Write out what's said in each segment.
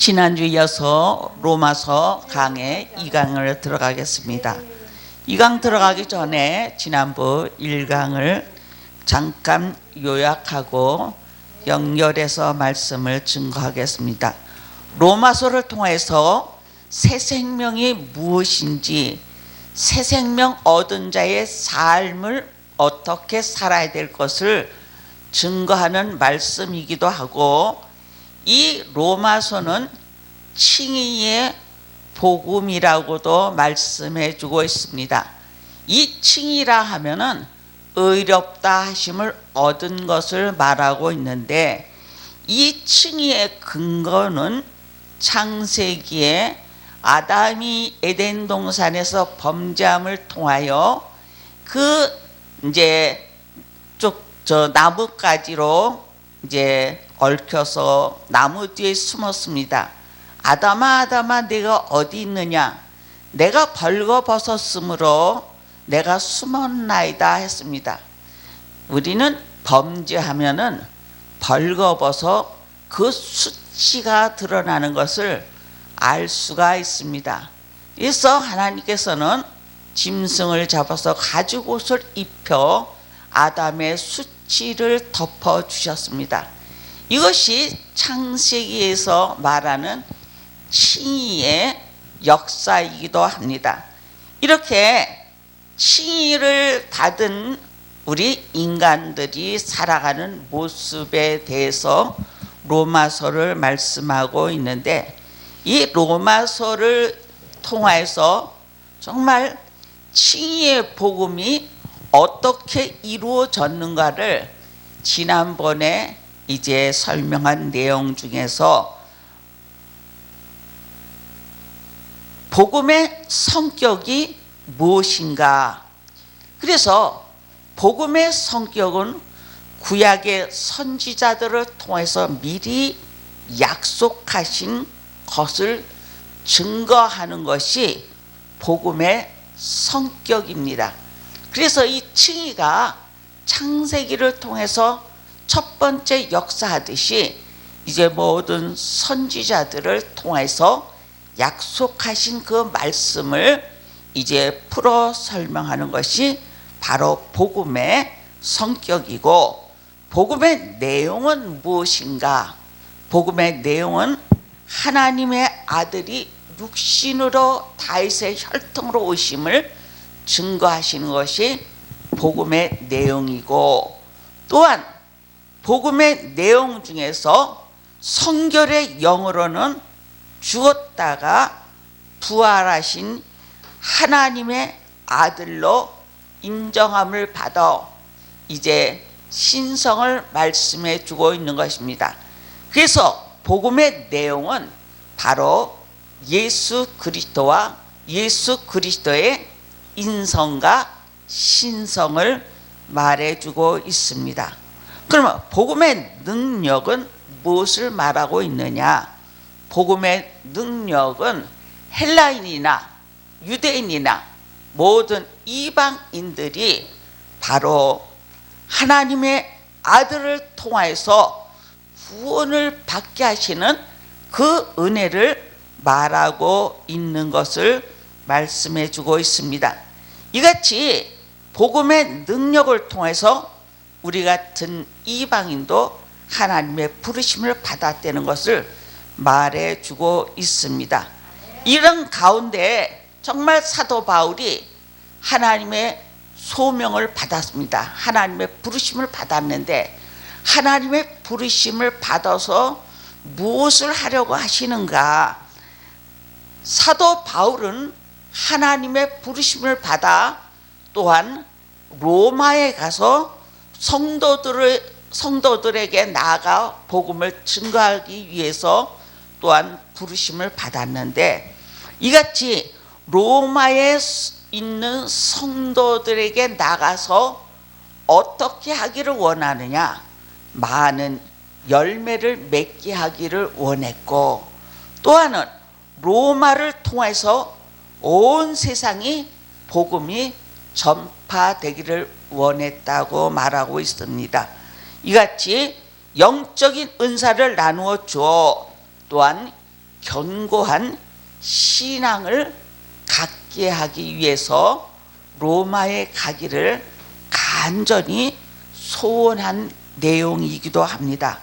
지난주 이어서 로마서 강의 2강을 들어가겠습니다. 2강 들어가기 전에 지난부 1강을 잠깐 요약하고 연결해서 말씀을 증거하겠습니다. 로마서를 통해서 새 생명이 무엇인지, 새 생명 얻은 자의 삶을 어떻게 살아야 될 것을 증거하는 말씀이기도 하고, 이 로마서는 칭의의 복음이라고도 말씀해 주고 있습니다. 이 칭의라 하면은 의롭다 하심을 얻은 것을 말하고 있는데, 이 칭의의 근거는 창세기에 아담이 에덴 동산에서 범죄함을 통하여 그 이제 저 나뭇가지로 이제 얽혀서 나무 뒤에 숨었습니다. 아담아 아담아 내가 어디 있느냐, 내가 벌거벗었으므로 내가 숨었나이다 했습니다. 우리는 범죄하면은 벌거벗어 그 수치가 드러나는 것을 알 수가 있습니다. 그래서 하나님께서는 짐승을 잡아서 가죽옷을 입혀 아담의 수치를 덮어 주셨습니다. 이것이 창세기에서 말하는 칭의의 역사이기도 합니다. 이렇게 칭의를 받은 우리 인간들이 살아가는 모습에 대해서 로마서를 말씀하고 있는데, 이 로마서를 통해서 정말 칭의의 복음이 어떻게 이루어졌는가를 지난번에 이제 설명한 내용 중에서 복음의 성격이 무엇인가, 그래서 복음의 성격은 구약의 선지자들을 통해서 미리 약속하신 것을 증거하는 것이 복음의 성격입니다. 그래서 이 칭의가 창세기를 통해서 첫 번째 역사하듯이 이제 모든 선지자들을 통해서 약속하신 그 말씀을 이제 풀어 설명하는 것이 바로 복음의 성격이고, 복음의 내용은 무엇인가? 복음의 내용은 하나님의 아들이 육신으로 다윗의 혈통으로 오심을 증거하시는 것이 복음의 내용이고, 또한 복음의 내용 중에서 성결의 영으로는 죽었다가 부활하신 하나님의 아들로 인정함을 받아 이제 신성을 말씀해 주고 있는 것입니다. 그래서 복음의 내용은 바로 예수 그리스도와 예수 그리스도의 인성과 신성을 말해주고 있습니다. 그러면 복음의 능력은 무엇을 말하고 있느냐? 복음의 능력은 헬라인이나 유대인이나 모든 이방인들이 바로 하나님의 아들을 통하여서 구원을 받게 하시는 그 은혜를 말하고 있는 것을 말씀해 주고 있습니다. 이같이 복음의 능력을 통해서 우리 같은 이방인도 하나님의 부르심을 받았다는 것을 말해 주고 있습니다. 이런 가운데 정말 사도 바울이 하나님의 소명을 받았습니다. 하나님의 부르심을 받았는데, 하나님의 부르심을 받아서 무엇을 하려고 하시는가? 사도 바울은 하나님의 부르심을 받아 또한 로마에 가서 성도들에게 나아가 복음을 증거하기 위해서 또한 부르심을 받았는데, 이같이 로마에 있는 성도들에게 나가서 어떻게 하기를 원하느냐? 많은 열매를 맺게 하기를 원했고, 또한은 로마를 통해서 온 세상이 복음이 전파되기를 원했다고 말하고 있습니다. 이같이 영적인 은사를 나누어 주어 또한 견고한 신앙을 갖게 하기 위해서 로마에 가기를 간절히 소원한 내용이기도 합니다.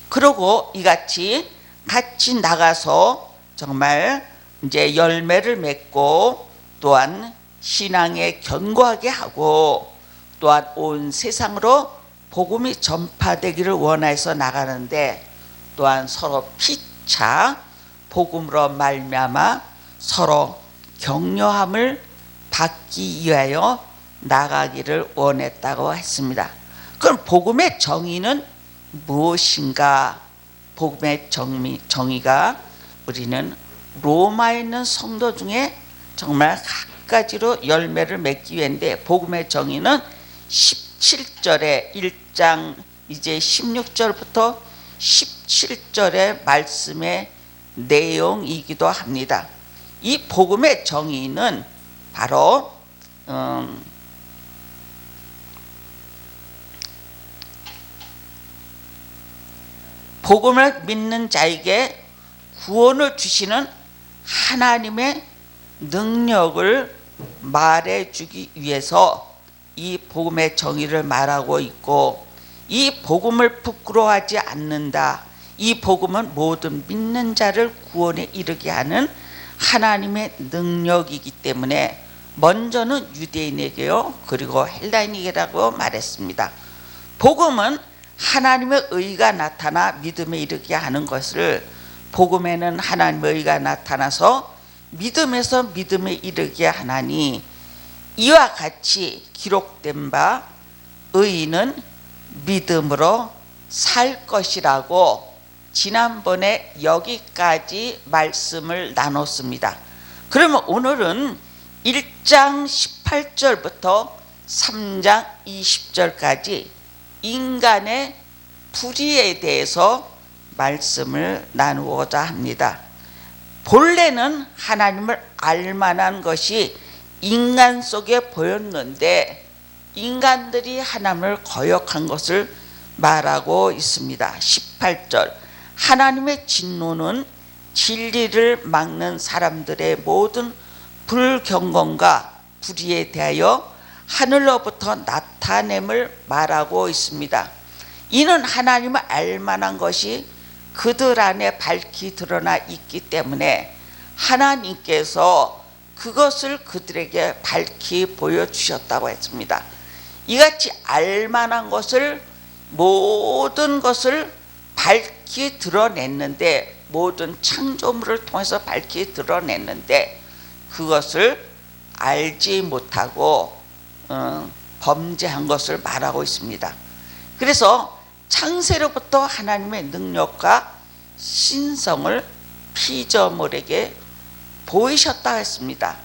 그리고 이같이 같이 나가서 정말 이제 열매를 맺고 또한 신앙에 견고하게 하고 또한 온 세상으로 복음이 전파되기를 원해서 나가는데 또한 서로 피차 복음으로 말미암아 서로 격려함을 받기 위하여 나가기를 원했다고 했습니다. 그럼 복음의 정의는 무엇인가? 복음의 정의가 우리는 로마에 있는 성도 중에 정말 갖가지로 열매를 맺기 위한데 복음의 정의는 17절에 1장 이제 16절부터 17절의 말씀의 내용이기도 합니다. 이 복음의 정의는 바로 복음을 믿는 자에게 구원을 주시는 하나님의 능력을 말해주기 위해서 이 복음의 정의를 말하고 있고, 이 복음을 부끄러워하지 않는다. 이 복음은 모든 믿는 자를 구원에 이르게 하는 하나님의 능력이기 때문에 먼저는 유대인에게요 그리고 헬라인에게라고 말했습니다. 복음은 하나님의 의가 나타나 믿음에 이르게 하는 것을, 복음에는 하나님의 의가 나타나서 믿음에서 믿음에 이르게 하나니 이와 같이 기록된 바 의인은 믿음으로 살 것이라고 지난번에 여기까지 말씀을 나눴습니다. 그러면 오늘은 1장 18절부터 3장 20절까지 인간의 불의에 대해서 말씀을 나누고자 합니다. 본래는 하나님을 알만한 것이 인간 속에 보였는데 인간들이 하나님을 거역한 것을 말하고 있습니다. 18절 하나님의 진노는 진리를 막는 사람들의 모든 불경건과 불의에 대하여 하늘로부터 나타냄을 말하고 있습니다. 이는 하나님을 알만한 것이 그들 안에 밝히 드러나 있기 때문에 하나님께서 그것을 그들에게 밝히 보여주셨다고 했습니다. 이같이 알만한 것을, 모든 것을 밝히 드러냈는데, 모든 창조물을 통해서 밝히 드러냈는데 그것을 알지 못하고 범죄한 것을 말하고 있습니다. 그래서 창세로부터 하나님의 능력과 신성을 피조물에게 보이셨다 했습니다.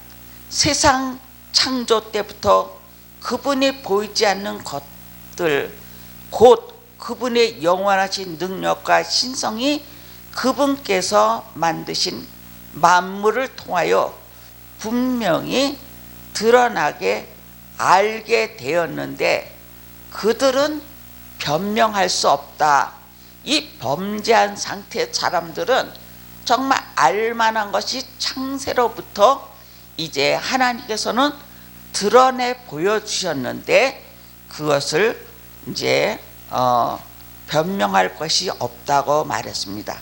세상 창조 때부터 그분이 보이지 않는 것들, 곧 그분의 영원하신 능력과 신성이 그분께서 만드신 만물을 통하여 분명히 드러나게 알게 되었는데 그들은 변명할 수 없다. 이 범죄한 상태의 사람들은 정말 알만한 것이 창세로부터 이제 하나님께서는 드러내 보여주셨는데 그것을 이제 변명할 것이 없다고 말했습니다.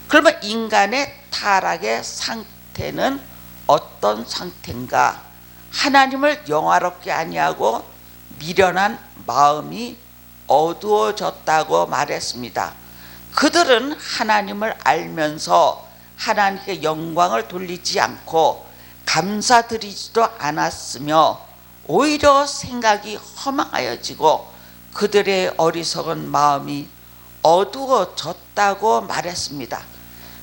그러면 인간의 타락의 상태는 어떤 상태인가? 하나님을 영화롭게 아니하고 미련한 마음이 어두워졌다고 말했습니다. 그들은 하나님을 알면서 하나님께 영광을 돌리지 않고 감사드리지도 않았으며 오히려 생각이 허망하여지고 그들의 어리석은 마음이 어두워졌다고 말했습니다.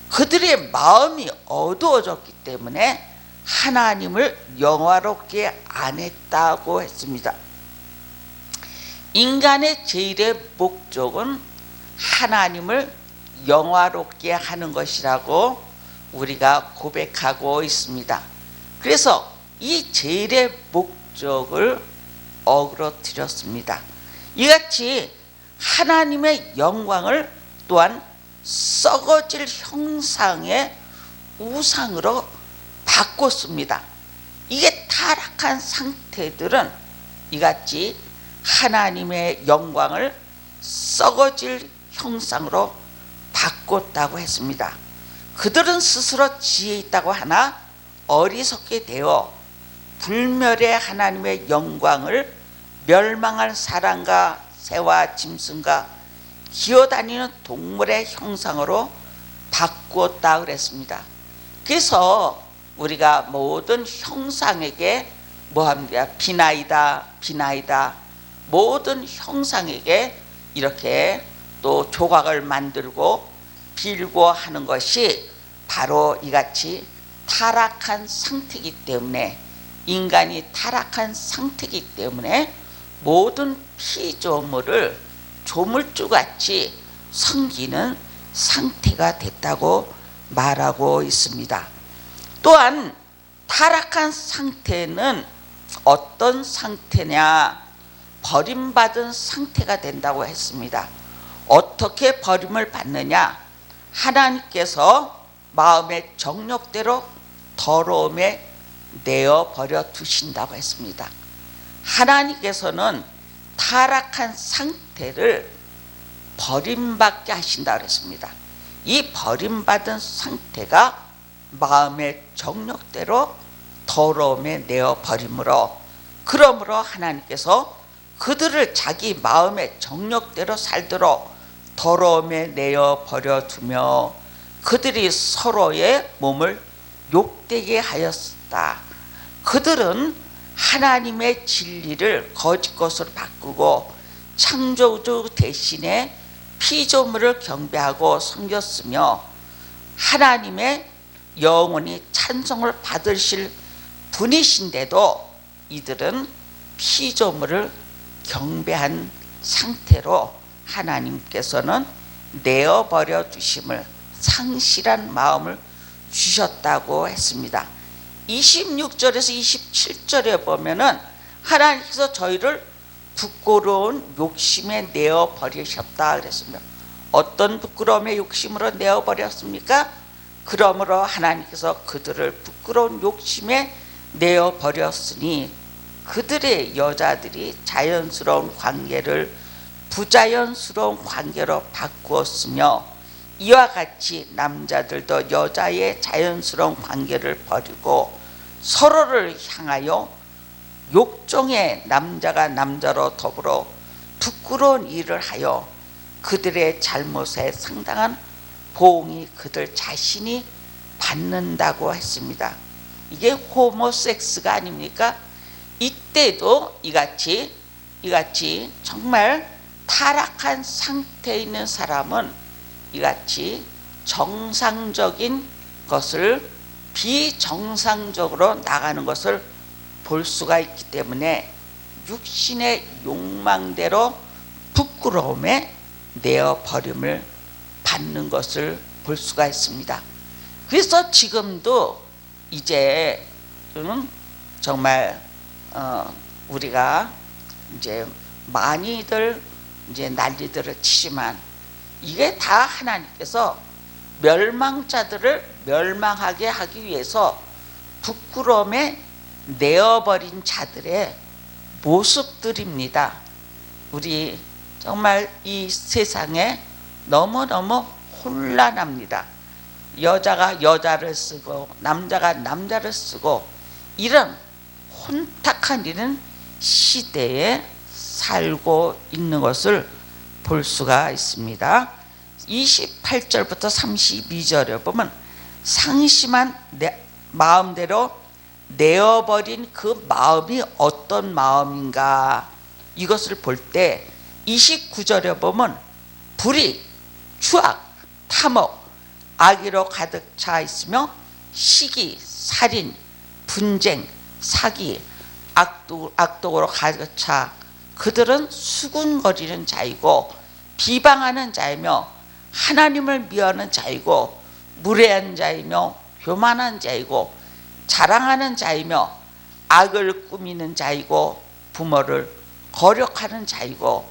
그들의 마음이 어두워졌기 때문에 하나님을 영화롭게 안 했다고 했습니다. 인간의 제일의 목적은 하나님을 영화롭게 하는 것이라고 우리가 고백하고 있습니다. 그래서 이 제일의 목적을 어그러뜨렸습니다. 이같이 하나님의 영광을 또한 썩어질 형상의 우상으로 바꿨습니다. 이게 타락한 상태들은 이같이 하나님의 영광을 썩어질 형상으로 바꿨다고 했습니다. 그들은 스스로 지혜 있다고 하나 어리석게 되어 불멸의 하나님의 영광을 멸망할 사람과 새와 짐승과 기어다니는 동물의 형상으로 바꾸었다 그랬습니다. 그래서 우리가 모든 형상에게 뭐합니까? 비나이다, 비나이다. 모든 형상에게 이렇게 또 조각을 만들고 빌고 하는 것이 바로 이같이 타락한 상태이기 때문에, 인간이 타락한 상태이기 때문에 모든 피조물을 조물주같이 섬기는 상태가 됐다고 말하고 있습니다. 또한 타락한 상태는 어떤 상태냐? 버림받은 상태가 된다고 했습니다. 어떻게 버림을 받느냐? 하나님께서 마음의 정욕대로 더러움에 내어버려 두신다고 했습니다. 하나님께서는 타락한 상태를 버림받게 하신다고 했습니다. 이 버림받은 상태가 마음의 정욕대로 더러움에 내어버림으로, 그러므로 하나님께서 그들을 자기 마음의 정욕대로 살도록 더러움에 내어버려 두며 그들이 서로의 몸을 욕되게 하였다. 그들은 하나님의 진리를 거짓 것으로 바꾸고 창조주 대신에 피조물을 경배하고 섬겼으며, 하나님의 영원히 찬송을 받으실 분이신데도 이들은 피조물을 경배한 상태로 하나님께서는 내어버려 주심을, 상실한 마음을 주셨다고 했습니다. 26절에서 27절에 보면은 하나님께서 저희를 부끄러운 욕심에 내어버리셨다 그랬습니다. 어떤 부끄러움의 욕심으로 내어버렸습니까? 그러므로 하나님께서 그들을 부끄러운 욕심에 내어버렸으니 그들의 여자들이 자연스러운 관계를 부자연스러운 관계로 바꾸었으며, 이와 같이 남자들도 여자의 자연스러운 관계를 버리고 서로를 향하여 욕종의 남자가 남자로 더불어 부끄러운 일을 하여 그들의 잘못에 상당한 보응이 그들 자신이 받는다고 했습니다. 이게 호모섹스가 아닙니까? 이때도 이같이 정말 타락한 상태에 있는 사람은 이같이 정상적인 것을 비정상적으로 나가는 것을 볼 수가 있기 때문에 육신의 욕망대로 부끄러움에 내어버림을 받는 것을 볼 수가 있습니다. 그래서 지금도 이제 정말 우리가 이제 많이들 이제 난리들을 치지만 이게 다 하나님께서 멸망자들을 멸망하게 하기 위해서 부끄러움에 내어버린 자들의 모습들입니다. 우리 정말 이 세상에 너무너무 혼란합니다. 여자가 여자를 쓰고 남자가 남자를 쓰고 이런 혼탁한 이런 시대에 살고 있는 것을 볼 수가 있습니다. 28절부터 32절에 보면 상심한 마음대로 내어버린 그 마음이 어떤 마음인가, 이것을 볼 때 29절에 보면 불의, 추악, 탐욕, 악의로 가득 차 있으며 시기, 살인, 분쟁, 사기, 악독으로 가득 차 그들은 수군거리는 자이고 비방하는 자이며 하나님을 미워하는 자이고 무례한 자이며 교만한 자이고 자랑하는 자이며 악을 꾸미는 자이고 부모를 거력하는 자이고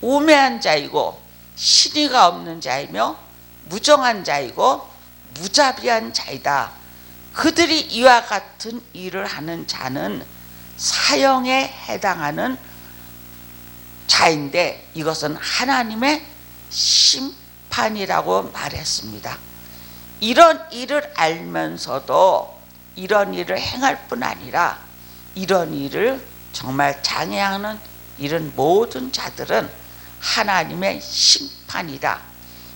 우매한 자이고 신의가 없는 자이며 무정한 자이고 무자비한 자이다. 그들이 이와 같은 일을 하는 자는 사형에 해당하는 자인데 이것은 하나님의 심판이라고 말했습니다. 이런 일을 알면서도 이런 일을 행할 뿐 아니라 이런 일을 정말 장애하는 이런 모든 자들은 하나님의 심판이다.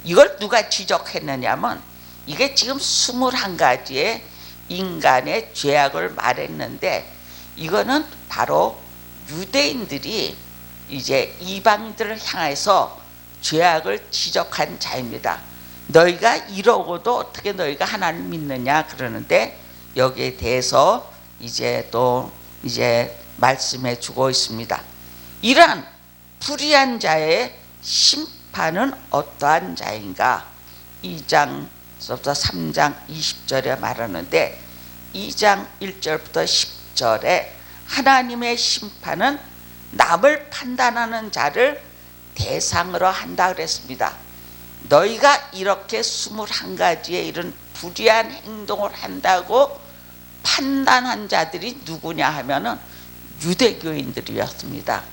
이걸 누가 지적했느냐면 이게 지금 21가지의 인간의 죄악을 말했는데 이거는 바로 유대인들이 이제 이방인들을 향해서 죄악을 지적한 자입니다. 너희가 이러고도 어떻게 너희가 하나님 믿느냐 그러는데 여기에 대해서 이제 또 이제 말씀해 주고 있습니다. 이러한 불의한 자의 심판은 어떠한 자인가? 2장부터 3장 20절에 말하는데 2장 1절부터 10절에 하나님의 심판은 남을 판단하는 자를 대상으로 한다 그랬습니다. 너희가 이렇게 21가지의 이런 불의한 행동을 한다고 판단한 자들이 누구냐 하면은 유대교인들이었습니다.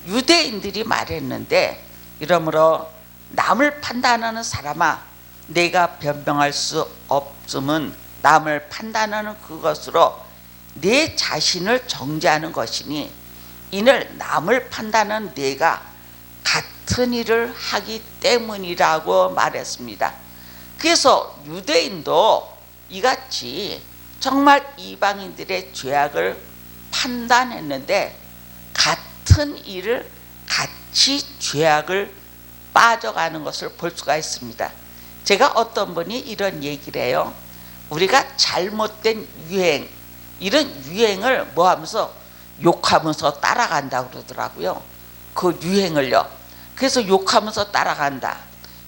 유대인들이 말했는데 이러므로 남을 판단하는 사람아 내가 변명할 수 없음은 남을 판단하는 그것으로 내 자신을 정죄하는 것이니 이는 남을 판단하는 내가 같은 일을 하기 때문이라고 말했습니다. 그래서 유대인도 이같이 정말 이방인들의 죄악을 판단했는데 같은 일을 같이 죄악을 빠져가는 것을 볼 수가 있습니다. 제가 어떤 분이 이런 얘기를 해요. 우리가 잘못된 유행, 이런 유행을 뭐 하면서 욕하면서 따라간다 그러더라고요. 그 유행을요. 그래서 욕하면서 따라간다.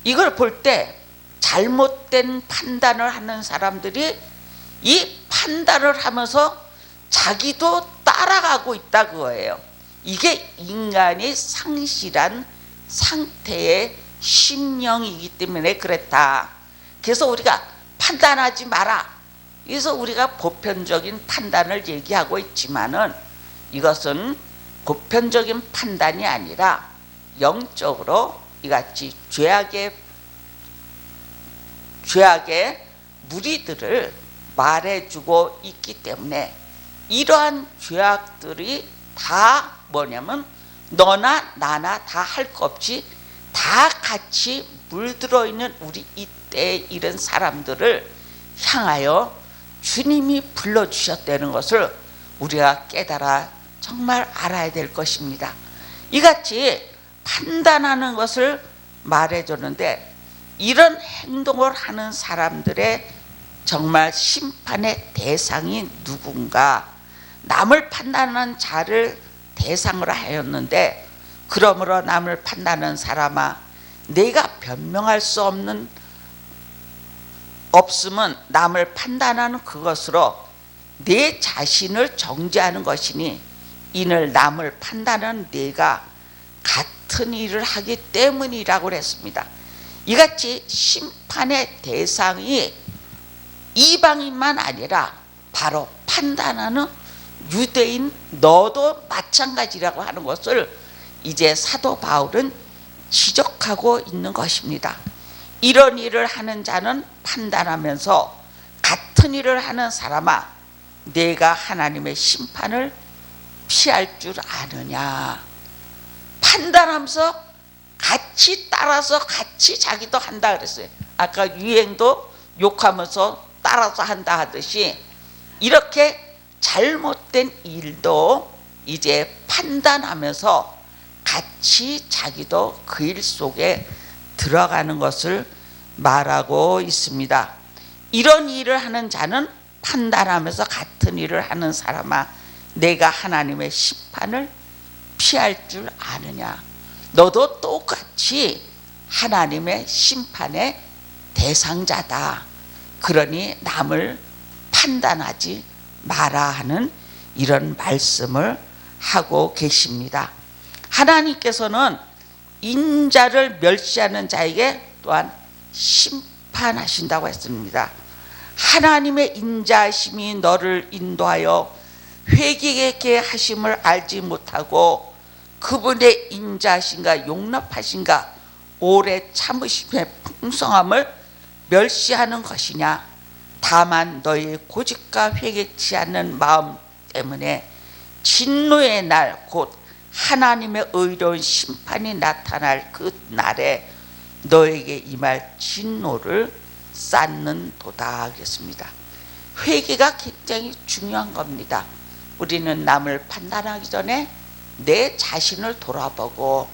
이걸 볼 때 잘못된 판단을 하는 사람들이 이 판단을 하면서 자기도 따라가고 있다 그거예요. 이게 인간이 상실한 상태의 심령이기 때문에 그랬다. 그래서 우리가 판단하지 마라. 그래서 우리가 보편적인 판단을 얘기하고 있지만은 이것은 보편적인 판단이 아니라 영적으로 이같이 죄악의 무리들을 말해주고 있기 때문에 이러한 죄악들이 다 뭐냐면 너나 나나 다 할 것 없이 다 같이 물들어 있는 우리 이때 이런 사람들을 향하여 주님이 불러주셨다는 것을 우리가 깨달아 정말 알아야 될 것입니다. 이같이 판단하는 것을 말해줬는데 이런 행동을 하는 사람들의 정말 심판의 대상이 누군가? 남을 판단하는 자를 대상으로 하였는데 그러므로 남을 판단하는 사람아 내가 변명할 수 없음은 남을 판단하는 그것으로 내 자신을 정죄하는 것이니 이는 남을 판단하는 내가 같은 일을 하기 때문이라고 했습니다. 이같이 심판의 대상이 이방인만 아니라 바로 판단하는 유대인 너도 마찬가지라고 하는 것을 이제 사도 바울은 지적하고 있는 것입니다. 이런 일을 하는 자는 판단하면서 같은 일을 하는 사람아 내가 하나님의 심판을 피할 줄 아느냐. 판단하면서 같이 따라서 같이 자기도 한다 그랬어요. 아까 유행도 욕하면서 따라서 한다 하듯이 이렇게 잘못된 일도 이제 판단하면서 같이 자기도 그 일 속에 들어가는 것을 말하고 있습니다. 이런 일을 하는 자는 판단하면서 같은 일을 하는 사람아 내가 하나님의 심판을 피할 줄 아느냐. 너도 똑같이 하나님의 심판의 대상자다. 그러니 남을 판단하지 마라 하는 이런 말씀을 하고 계십니다. 하나님께서는 인자를 멸시하는 자에게 또한 심판하신다고 했습니다. 하나님의 인자하심이 너를 인도하여 회개하게 하심을 알지 못하고 그분의 인자하심과 용납하심과 오래 참으심의 풍성함을 멸시하는 것이냐. 다만 너의 고집과 회개치 않는 마음 때문에 진노의 날 곧 하나님의 의로운 심판이 나타날 그 날에 너에게 임할 진노를 쌓는도다 하겠습니다. 회개가 굉장히 중요한 겁니다. 우리는 남을 판단하기 전에 내 자신을 돌아보고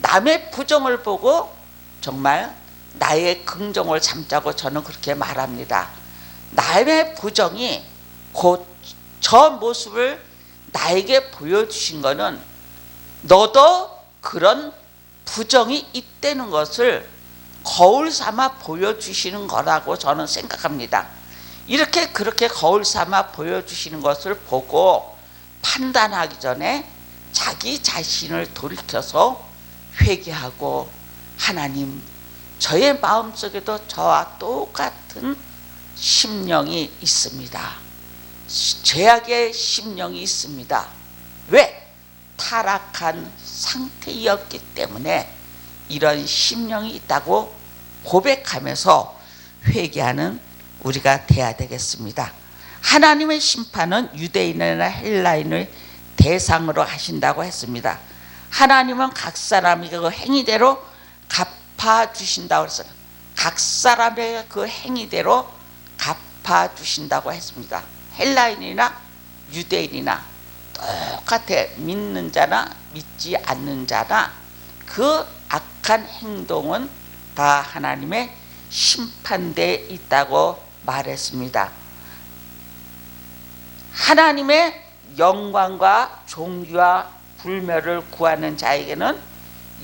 남의 부정을 보고 정말 나의 긍정을 삼자고 저는 그렇게 말합니다. 남의 부정이 곧 저 모습을 나에게 보여주신 것은 너도 그런 부정이 있다는 것을 거울 삼아 보여주시는 거라고 저는 생각합니다. 이렇게 그렇게 거울 삼아 보여주시는 것을 보고 판단하기 전에 자기 자신을 돌이켜서 회개하고 하나님, 저의 마음속에도 저와 똑같은 심령이 있습니다. 죄악의 심령이 있습니다. 왜? 타락한 상태였기 때문에 이런 심령이 있다고 고백하면서 회개하는 우리가 돼야 되겠습니다. 하나님의 심판은 유대인이나 헬라인을 대상으로 하신다고 했습니다. 하나님은 각 사람이 그 행위대로 갚아주신다고 했어요. 각 사람의 그 행위대로 갚아주신다고 했습니다. 헬라인이나 유대인이나 똑같아. 믿는 자나 믿지 않는 자나 그 악한 행동은 다 하나님의 심판대에 있다고 말했습니다. 하나님의 영광과 존귀와 불멸을 구하는 자에게는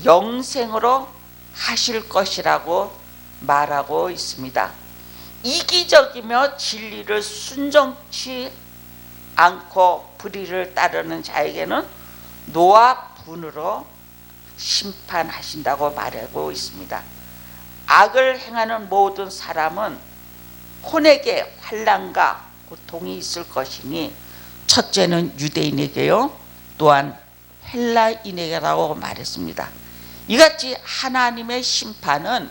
영생으로 하실 것이라고 말하고 있습니다. 이기적이며 진리를 순종치 않고 불의를 따르는 자에게는 노와 분으로 심판하신다고 말하고 있습니다. 악을 행하는 모든 사람은 혼에게 환난과 고통이 있을 것이니 첫째는 유대인에게요 또한 헬라인에게라고 말했습니다. 이같이 하나님의 심판은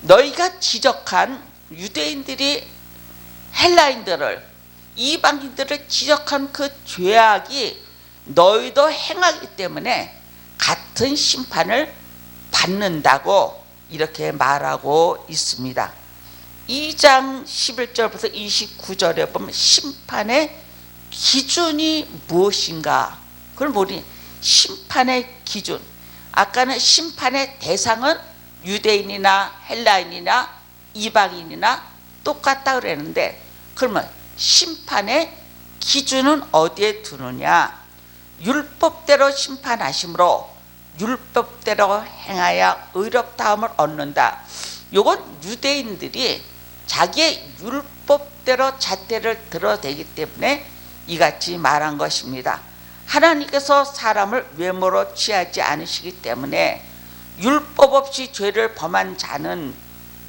너희가 지적한 유대인들이 헬라인들을 이방인들을 지적한 그 죄악이 너희도 행하기 때문에 같은 심판을 받는다고 이렇게 말하고 있습니다. 2장 11절부터 29절에 보면 심판의 기준이 무엇인가? 그걸 우리 심판의 기준. 아까는 심판의 대상은 유대인이나 헬라인이나 이방인이나 똑같다 그랬는데 그러면 심판의 기준은 어디에 두느냐? 율법대로 심판하심으로 율법대로 행하여 의롭다함을 얻는다. 요건 유대인들이 자기의 율법대로 잣대를 들어대기 때문에 이같이 말한 것입니다. 하나님께서 사람을 외모로 취하지 않으시기 때문에 율법 없이 죄를 범한 자는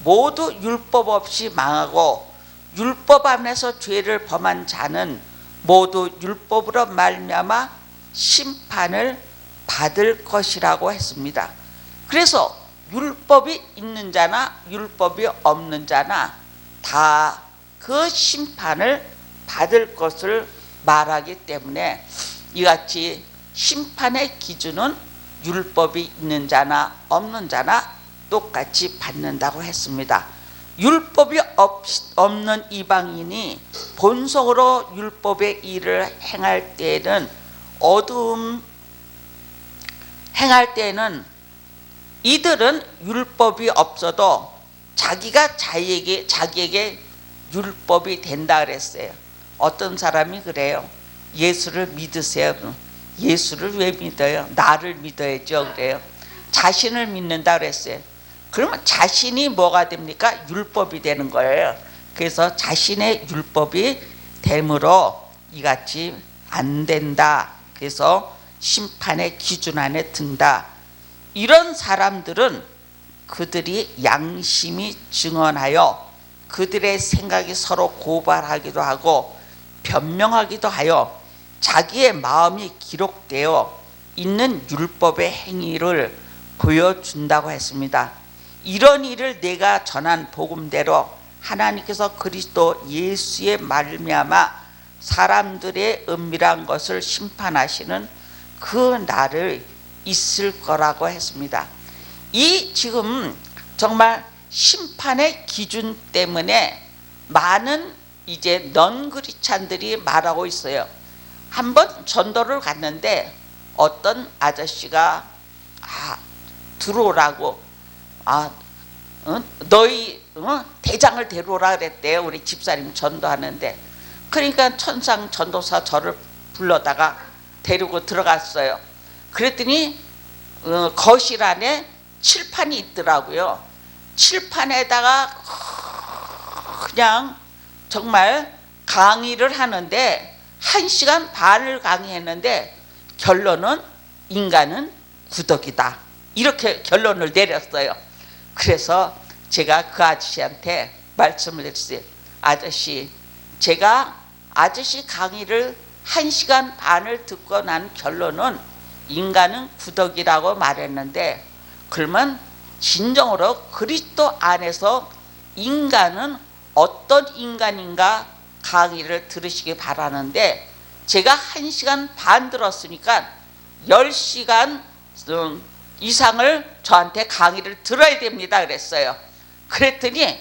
모두 율법 없이 망하고 율법 안에서 죄를 범한 자는 모두 율법으로 말미암아 심판을 받을 것이라고 했습니다. 그래서 율법이 있는 자나 율법이 없는 자나 다 그 심판을 받을 것을 말하기 때문에 이같이 심판의 기준은 율법이 있는 자나 없는 자나 똑같이 받는다고 했습니다. 율법이 없는 이방인이 본성으로 율법의 일을 행할 때에는 이들은 율법이 없어도 자기가 자기에게 율법이 된다 그랬어요. 어떤 사람이 그래요. 예수를 믿으세요. 예수를 왜 믿어요? 나를 믿어야죠. 그래요. 자신을 믿는다 그랬어요. 그러면 자신이 뭐가 됩니까? 율법이 되는 거예요. 그래서 자신의 율법이 됨으로 이같이 안 된다. 그래서 심판의 기준 안에 든다. 이런 사람들은 그들이 양심이 증언하여 그들의 생각이 서로 고발하기도 하고 변명하기도 하여 자기의 마음이 기록되어 있는 율법의 행위를 보여준다고 했습니다. 이런 일을 내가 전한 복음대로 하나님께서 그리스도 예수의 말미암아 사람들의 은밀한 것을 심판하시는 그 날을 있을 거라고 했습니다. 이 지금 정말 심판의 기준 때문에 많은 이제 넌 크리스찬들이 말하고 있어요. 한번 전도를 갔는데 어떤 아저씨가 들어오라고 너희 대장을 데려오라 그랬대요. 우리 집사님 전도하는데. 그러니까 천상 전도사 저를 불러다가 데리고 들어갔어요. 그랬더니 거실 안에 칠판이 있더라고요. 칠판에다가 그냥 정말 강의를 하는데 1시간 반을 강의했는데 결론은 인간은 구덕이다. 이렇게 결론을 내렸어요. 그래서 제가 그 아저씨한테 말씀을 드렸어요. 아저씨, 제가 아저씨 강의를 1시간 반을 듣고 난 결론은 인간은 구덕이라고 말했는데, 그러면 진정으로 그리스도 안에서 인간은 어떤 인간인가 강의를 들으시기 바라는데, 제가 1시간 반 들었으니까 10시간 이상을 저한테 강의를 들어야 됩니다 그랬어요. 그랬더니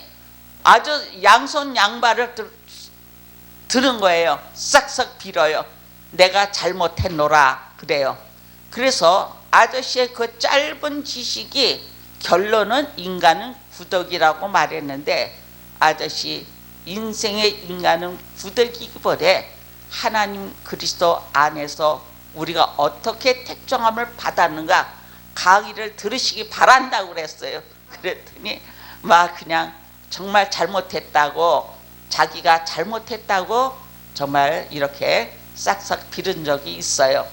아주 양손 양발을 드는 거예요. 싹싹 빌어요. 내가 잘못했노라 그래요. 그래서 아저씨의 그 짧은 지식이 결론은 인간은 구덕이라고 말했는데, 아저씨, 인생의 인간은 구덕이기보다 하나님 그리스도 안에서 우리가 어떻게 택정함을 받았는가 강의를 들으시기 바란다고 그랬어요. 그랬더니 막 그냥 정말 잘못했다고, 자기가 잘못했다고 정말 이렇게 싹싹 빌은 적이 있어요.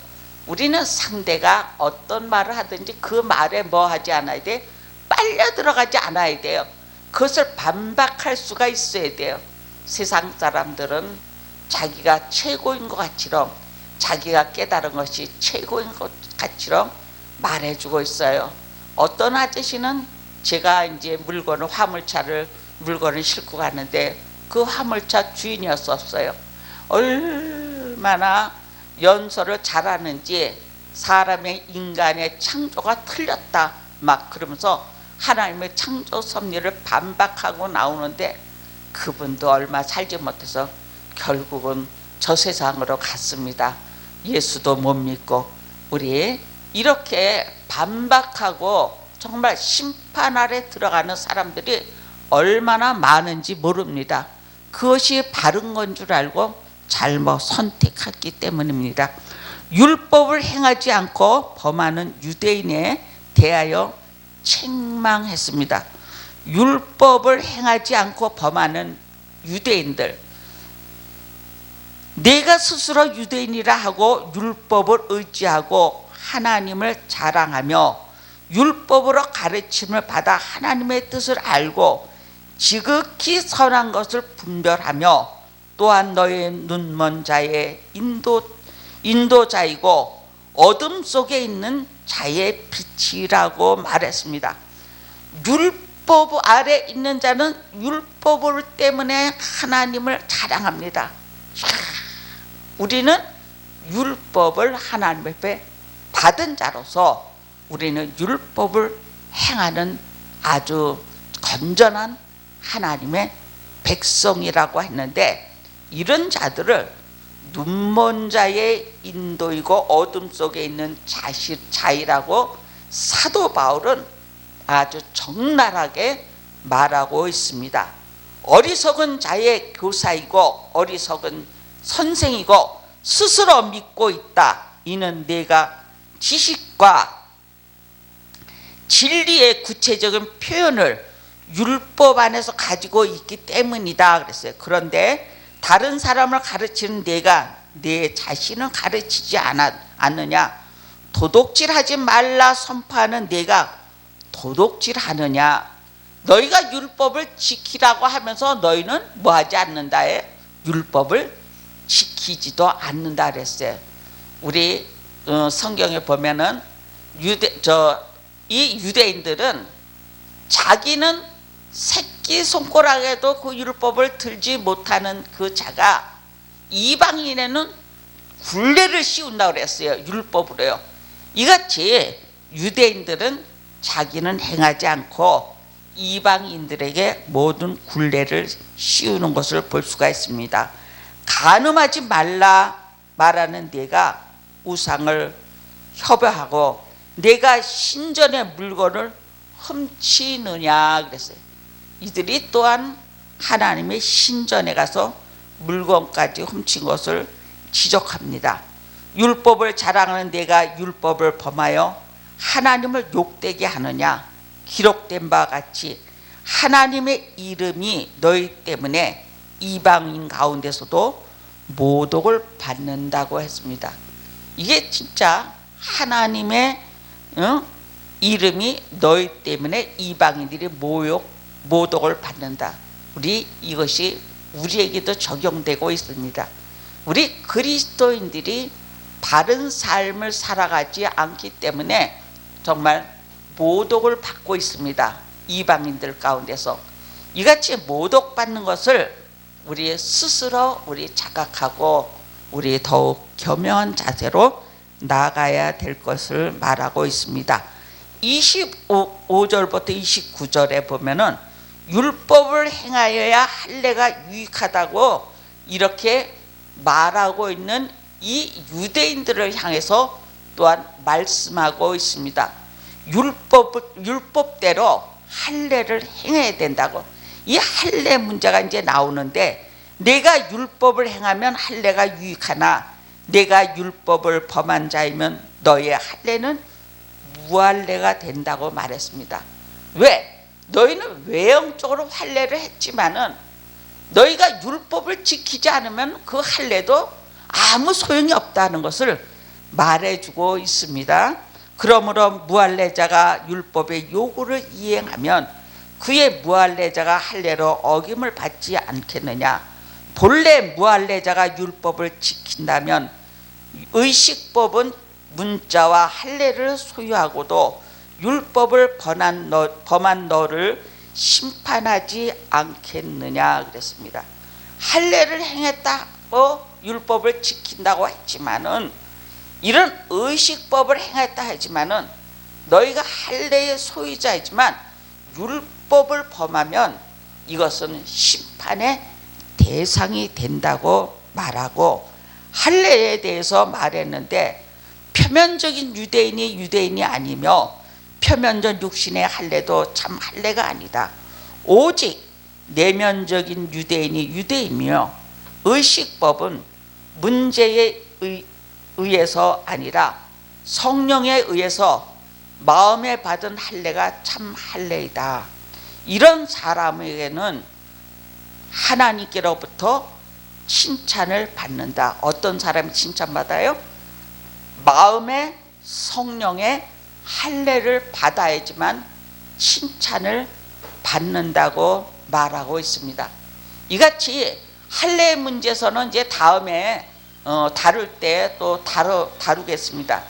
우리는 상대가 어떤 말을 하든지 그 말에 뭐 하지 않아야 돼? 빨려 들어가지 않아야 돼요. 그것을 반박할 수가 있어야 돼요. 세상 사람들은 자기가 최고인 것 같이럼, 자기가 깨달은 것이 최고인 것 같이럼 말해주고 있어요. 어떤 아저씨는 제가 이제 물건을 싣고 가는데 그 화물차 주인이었었어요. 얼마나 연설을 잘하는지 사람의 인간의 창조가 틀렸다 막 그러면서 하나님의 창조 섭리를 반박하고 나오는데, 그분도 얼마 살지 못해서 결국은 저 세상으로 갔습니다. 예수도 못 믿고. 우리 이렇게 반박하고 정말 심판 아래 들어가는 사람들이 얼마나 많은지 모릅니다. 그것이 바른 건 줄 알고 잘못 선택했기 때문입니다. 율법을 행하지 않고 범하는 유대인에 대하여 책망했습니다. 율법을 행하지 않고 범하는 유대인들, 내가 스스로 유대인이라 하고 율법을 의지하고 하나님을 자랑하며 율법으로 가르침을 받아 하나님의 뜻을 알고 지극히 선한 것을 분별하며 또한 너의 눈먼 자의 인도자이고 어둠 속에 있는 자의 빛이라고 말했습니다. 율법 아래 있는 자는 율법 때문에 하나님을 자랑합니다. 우리는 율법을 하나님 앞에 받은 자로서 우리는 율법을 행하는 아주 건전한 하나님의 백성이라고 했는데, 이런 자들을 눈먼 자의 인도이고 어둠 속에 있는 자이라고 사도 바울은 아주 적나라하게 말하고 있습니다. 어리석은 자의 교사이고 어리석은 선생이고 스스로 믿고 있다. 이는 내가 지식과 진리의 구체적인 표현을 율법 안에서 가지고 있기 때문이다 그랬어요. 그런데 다른 사람을 가르치는 내가 내 자신을 가르치지 않느냐? 도둑질하지 말라 선포하는 내가 도둑질하느냐? 너희가 율법을 지키라고 하면서 너희는 뭐하지 않는다에 율법을 지키지도 않는다 그랬어요. 우리 성경에 보면은 이 유대인들은 자기는 새끼 손가락에도 그 율법을 들지 못하는 그 자가 이방인에는 굴레를 씌운다고 그랬어요. 율법으로요. 이같이 유대인들은 자기는 행하지 않고 이방인들에게 모든 굴레를 씌우는 것을 볼 수가 있습니다. 간음하지 말라 말하는 네가 우상을 협여하고 내가 신전의 물건을 훔치느냐 그랬어요. 이들이 또한 하나님의 신전에 가서 물건까지 훔친 것을 지적합니다. 율법을 자랑하는 내가 율법을 범하여 하나님을 욕되게 하느냐. 기록된 바와 같이 하나님의 이름이 너희 때문에 이방인 가운데서도 모독을 받는다고 했습니다. 이게 진짜 하나님의 이름이 너희 때문에 이방인들이 모독을 받는다. 이것이 우리에게도 적용되고 있습니다. 우리 그리스도인들이 바른 삶을 살아가지 않기 때문에 정말 모독을 받고 있습니다. 이방인들 가운데서. 이같이 모독받는 것을 우리 스스로 자각하고 우리 더욱 겸허한 자세로 나아가야 될 것을 말하고 있습니다. 25절부터 29절에 보면은 율법을 행하여야 할례가 유익하다고 이렇게 말하고 있는 이 유대인들을 향해서 또한 말씀하고 있습니다. 율법대로 할례를 행해야 된다고. 이 할례 문제가 이제 나오는데 내가 율법을 행하면 할례가 유익하나 내가 율법을 범한 자이면 너의 할례는 무할례가 된다고 말했습니다. 왜? 너희는 외형적으로 할례를 했지만은 너희가 율법을 지키지 않으면 그 할례도 아무 소용이 없다는 것을 말해주고 있습니다. 그러므로 무할례자가 율법의 요구를 이행하면 그의 무할례자가 할례로 어김을 받지 않겠느냐. 본래 무할례자가 율법을 지킨다면 의식법은 문자와 할례를 소유하고도 율법을 범한 너를 심판하지 않겠느냐 그랬습니다. 할례를 행했다고 율법을 지킨다고 했지만은 이런 의식법을 행했다 하지만은 너희가 할례의 소유자이지만 율법을 범하면 이것은 심판의 대상이 된다고 말하고 할례에 대해서 말했는데 표면적인 유대인이 아니며 표면적 육신의 할례도 참 할례가 아니다. 오직 내면적인 유대인이 유대이며 의식법은 문제에 의해서 아니라 성령에 의해서 마음에 받은 할례가 참 할례이다. 이런 사람에게는 하나님께로부터 칭찬을 받는다. 어떤 사람이 칭찬받아요? 마음의 성령의 할례를 받아야지만 칭찬을 받는다고 말하고 있습니다. 이같이 할례 문제에서는 이제 다음에 다룰 때 또 다루겠습니다.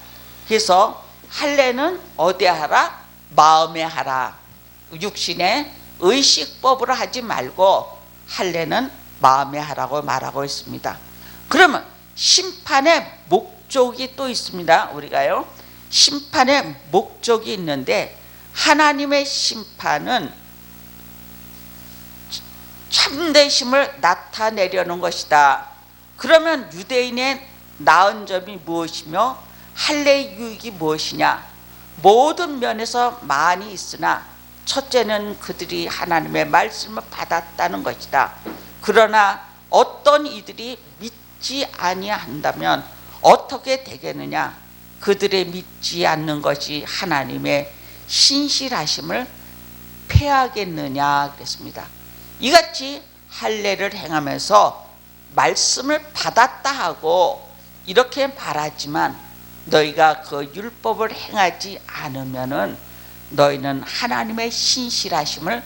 그래서 할례는 어디에 하라? 마음에 하라. 육신의 의식법으로 하지 말고 할례는 마음에 하라고 말하고 있습니다. 그러면 심판의 목적이 또 있습니다. 우리가요, 심판의 목적이 있는데 하나님의 심판은 참되심을 나타내려는 것이다. 그러면 유대인의 나은 점이 무엇이며 할례의 유익이 무엇이냐? 모든 면에서 많이 있으나 첫째는 그들이 하나님의 말씀을 받았다는 것이다. 그러나 어떤 이들이 믿지 아니한다면 어떻게 되겠느냐? 그들의 믿지 않는 것이 하나님의 신실하심을 패하겠느냐 그랬습니다. 이같이 할례를 행하면서 말씀을 받았다 하고 이렇게 말하지만 너희가 그 율법을 행하지 않으면은 너희는 하나님의 신실하심을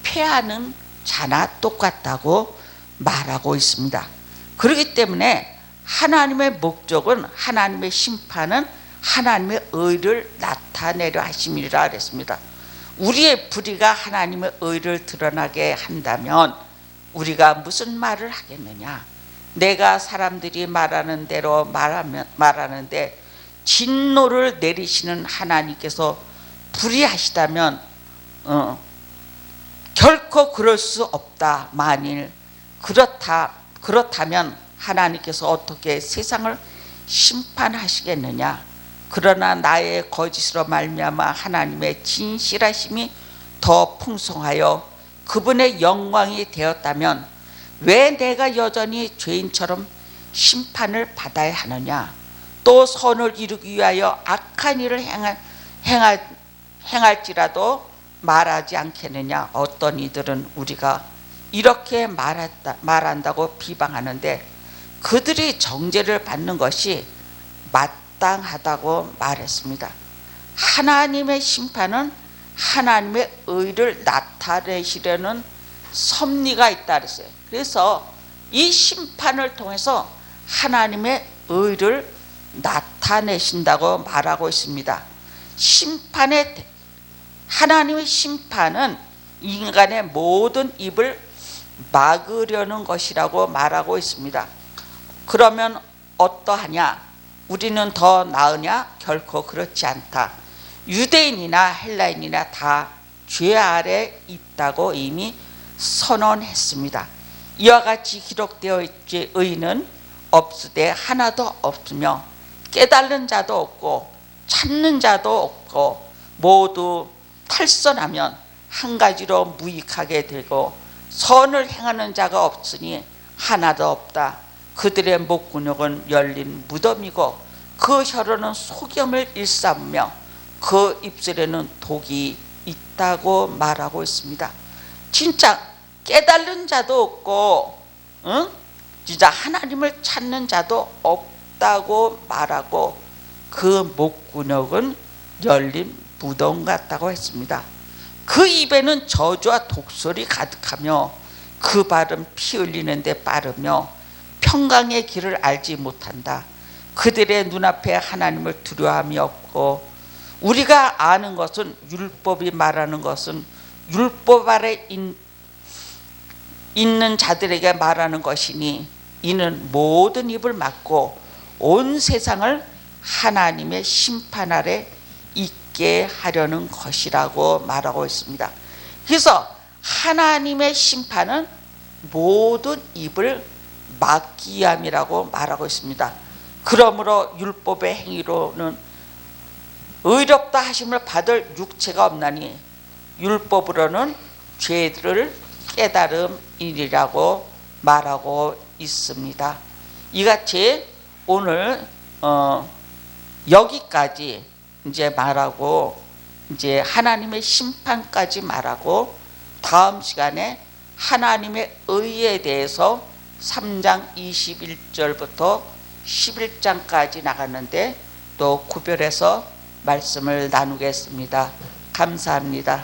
패하는 자나 똑같다고 말하고 있습니다. 그렇기 때문에 하나님의 목적은, 하나님의 심판은 하나님의 의를 나타내려 하심이라 그랬습니다. 우리의 불의가 하나님의 의를 드러나게 한다면 우리가 무슨 말을 하겠느냐? 내가 사람들이 말하는 대로 말하는데 진노를 내리시는 하나님께서 불의하시다면 결코 그럴 수 없다. 만일 그렇다면 하나님께서 어떻게 세상을 심판하시겠느냐? 그러나 나의 거짓으로 말미암아 하나님의 진실하심이 더 풍성하여 그분의 영광이 되었다면 왜 내가 여전히 죄인처럼 심판을 받아야 하느냐? 또 선을 이루기 위하여 악한 일을 행할지라도 말하지 않겠느냐? 어떤 이들은 우리가 이렇게 말한다고 비방하는데 그들이 정죄를 받는 것이 마땅하다고 말했습니다. 하나님의 심판은 하나님의 의를 나타내시려는 섭리가 있다 그랬어요. 그래서 이 심판을 통해서 하나님의 의를 나타내신다고 말하고 있습니다. 하나님의 심판은 인간의 모든 입을 막으려는 것이라고 말하고 있습니다. 그러면 어떠하냐? 우리는 더 나으냐? 결코 그렇지 않다. 유대인이나 헬라인이나 다 죄 아래 있다고 이미 선언했습니다. 이와 같이 기록되어 있지 의인은 없으되 하나도 없으며 깨달는 자도 없고 찾는 자도 없고 모두 탈선하면 한 가지로 무익하게 되고 선을 행하는 자가 없으니 하나도 없다. 그들의 목구멍은 열린 무덤이고 그 혀로는 속임을 일삼으며 그 입술에는 독이 있다고 말하고 있습니다. 진짜 깨달는 자도 없고 진짜 하나님을 찾는 자도 없다고 말하고 그 목구멍은 열린 무덤 같다고 했습니다. 그 입에는 저주와 독설이 가득하며 그 발은 피 흘리는데 빠르며 평강의 길을 알지 못한다. 그들의 눈앞에 하나님을 두려움이 없고 우리가 아는 것은 율법이 말하는 것은 율법 아래 있는 자들에게 말하는 것이니 이는 모든 입을 막고 온 세상을 하나님의 심판 아래 있게 하려는 것이라고 말하고 있습니다. 그래서 하나님의 심판은 모든 입을 막기 위함이라고 말하고 있습니다. 그러므로 율법의 행위로는 의롭다 하심을 받을 육체가 없나니 율법으로는 죄를 깨달음이라고 말하고 있습니다. 이같이 오늘 여기까지 이제 말하고 이제 하나님의 심판까지 말하고 다음 시간에 하나님의 의에 대해서 3장 21절부터 11장까지 나갔는데 또 구별해서 말씀을 나누겠습니다. 감사합니다.